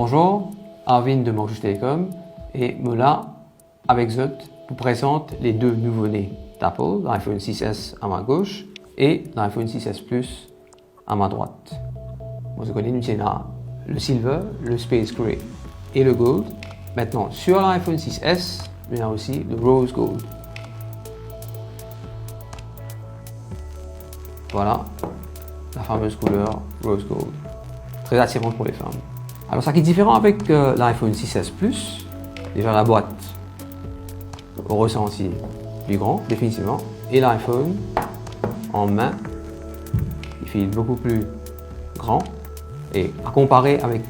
Bonjour, Arvin de Manjouche Télécom et Mola avec Zot vous présente les deux nouveaux-nés d'Apple, l'iPhone 6S à ma gauche et l'iPhone 6S Plus à ma droite. Vous connaissez, nous avons le Silver, le Space Gray et le Gold. Maintenant, sur l'iPhone 6S, nous avons aussi le Rose Gold. Voilà, la fameuse couleur Rose Gold. Très attirante pour les femmes. Alors, ce qui est différent avec l'iPhone 6S Plus, déjà la boîte au ressenti plus grand, définitivement, et l'iPhone en main, il fait beaucoup plus grand. Et à comparer avec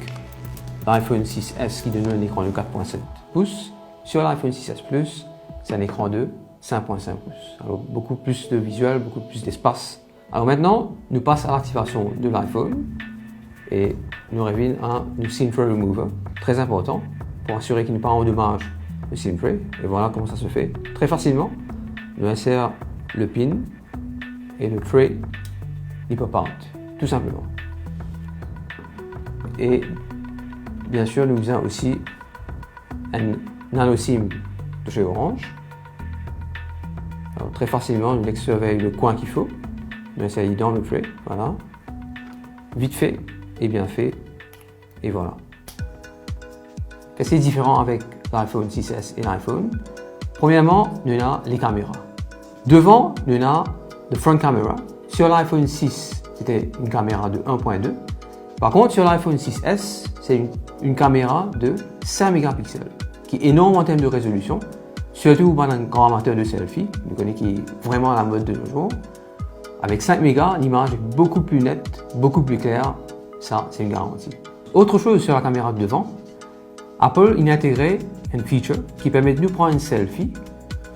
l'iPhone 6S qui donne un écran de 4.7 pouces, sur l'iPhone 6S Plus, c'est un écran de 5.5 pouces. Alors, beaucoup plus de visuel, beaucoup plus d'espace. Alors maintenant, nous passons à l'activation de l'iPhone et nous révèle un SIM Tray Remover, très important pour assurer qu'il n'y ait pas endommage le SIM Tray. Et voilà comment ça se fait. Très facilement, nous insère le pin et le tray n'y pop out, tout simplement. Et bien sûr, nous avons aussi un nano SIM de chez Orange. Alors, très facilement, nous surveille le coin qu'il faut. Nous insérons dans le tray, voilà. Vite fait et bien fait, et voilà. Qu'est-ce qui est différent avec l'iPhone 6S et l'iPhone? Premièrement, nous avons les caméras. Devant, nous avons le front camera. Sur l'iPhone 6, c'était une caméra de 1.2. Par contre, sur l'iPhone 6S, c'est une caméra de 5 mégapixels, qui est énorme en termes de résolution, surtout pour un grand amateur de selfie, qui est vraiment à la mode de nos jours. Avec 5 mégas, l'image est beaucoup plus nette, beaucoup plus claire. Ça, c'est une garantie. Autre chose sur la caméra de devant, Apple a intégré un feature qui permet de nous prendre une selfie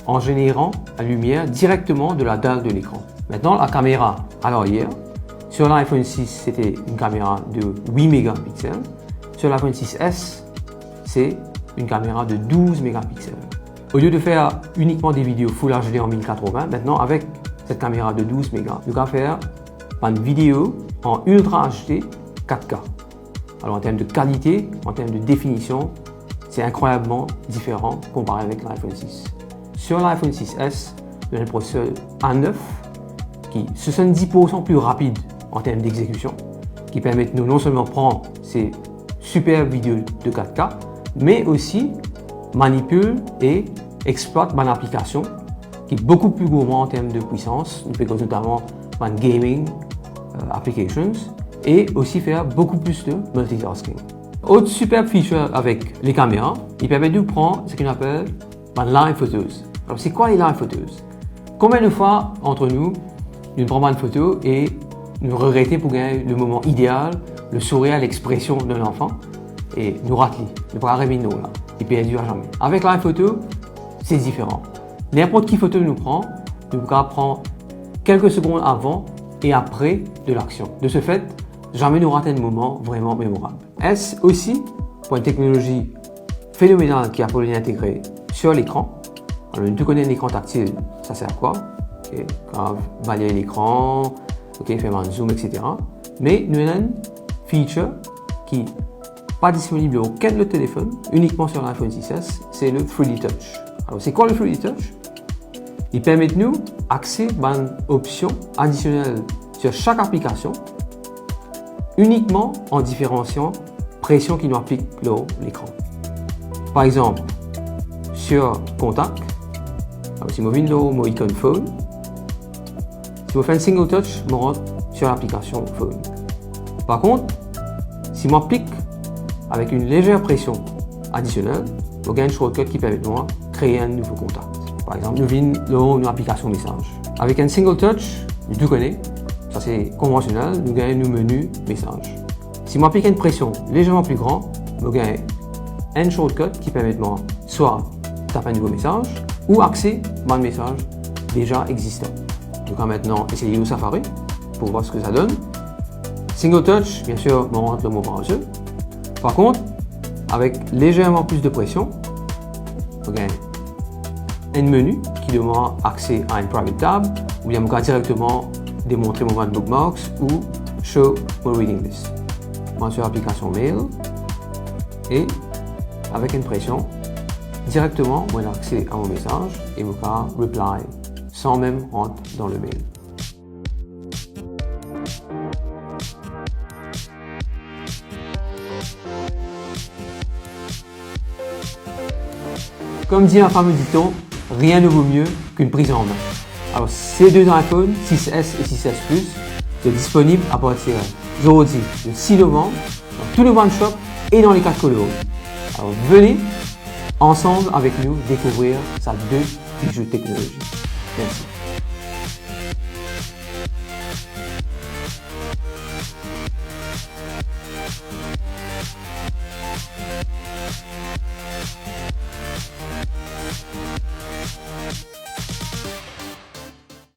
en générant la lumière directement de la dalle de l'écran. Maintenant, la caméra à l'arrière, sur l'iPhone 6, c'était une caméra de 8 mégapixels. Sur l'iPhone 6S, c'est une caméra de 12 mégapixels. Au lieu de faire uniquement des vidéos Full HD en 1080, maintenant, avec cette caméra de 12 mégas, nous allons faire une vidéo en Ultra HD 4K. Alors en termes de qualité, en termes de définition, c'est incroyablement différent comparé avec l'iPhone 6. Sur l'iPhone 6S, nous avons le processeur A9 qui est 70% plus rapide en termes d'exécution, qui permet de nous non seulement prendre ces superbes vidéos de 4K, mais aussi manipule et exploite une application qui est beaucoup plus gourmand en termes de puissance. Nous pouvons notamment une gaming applications et aussi faire beaucoup plus de multitasking. Autre superbe feature avec les caméras, il permet de prendre ce qu'on appelle live photos. Alors c'est quoi les live photos? Combien de fois entre nous prenons une photo et nous regrettons pour gagner le moment idéal, le sourire, l'expression d'un enfant et nous ratons, nous pas arriver nous là, et perdu à jamais. Avec live photo, c'est différent. N'importe qui photo nous prend, nous pouvons prendre quelques secondes avant et après de l'action. De ce fait, jamais nous ratons un moment vraiment mémorable. Est-ce aussi pour une technologie phénoménale qui a Apple intégrée sur l'écran? Alors, nous connaissons l'écran tactile, ça sert à quoi? Okay. Quand on balayer l'écran, faire un zoom, etc. Mais nous avons une feature qui n'est pas disponible sur aucun autre téléphone, uniquement sur l'iPhone 6S, c'est le 3D Touch. Alors, c'est quoi le 3D Touch? Il permet de nous accéder à une option additionnelle sur chaque application, uniquement en différenciant pression qui nous applique l'écran. Par exemple, sur Contact, si je viens mon icône Phone, si je fais un single touch, je rentre sur l'application Phone. Par contre, si je clique avec une légère pression additionnelle, je gagne un shortcut qui permet de moi créer un nouveau contact. Par exemple, nous venons une application message. Avec un single touch, nous tout connaissons, ça c'est conventionnel, nous gagnons le menu message. Si je applique une pression légèrement plus grande, je gagne un shortcut qui permet de moi soit taper un nouveau message ou accéder à un message déjà existant. Donc maintenant, essayer le Safari pour voir ce que ça donne. Single touch, bien sûr, on rentre le mot browser. Par contre, avec légèrement plus de pression, on gagne un menu qui demande accès à une private tab ou bien on peut directement démontrer mon bookmarks ou show mon reading list. Moi sur l'application mail, et avec une pression, directement, vous avez accès à mon message et vous pouvez reply sans même rentrer dans le mail. Comme dit un fameux dicton, rien ne vaut mieux qu'une prise en main. Alors, ces deux iPhones, 6S et 6S Plus, sont disponibles à partir d'aujourd'hui, le 6 novembre, dans tous les one shop et dans les 4 colos. Alors, venez ensemble avec nous découvrir ces deux bijoux technologiques. Merci.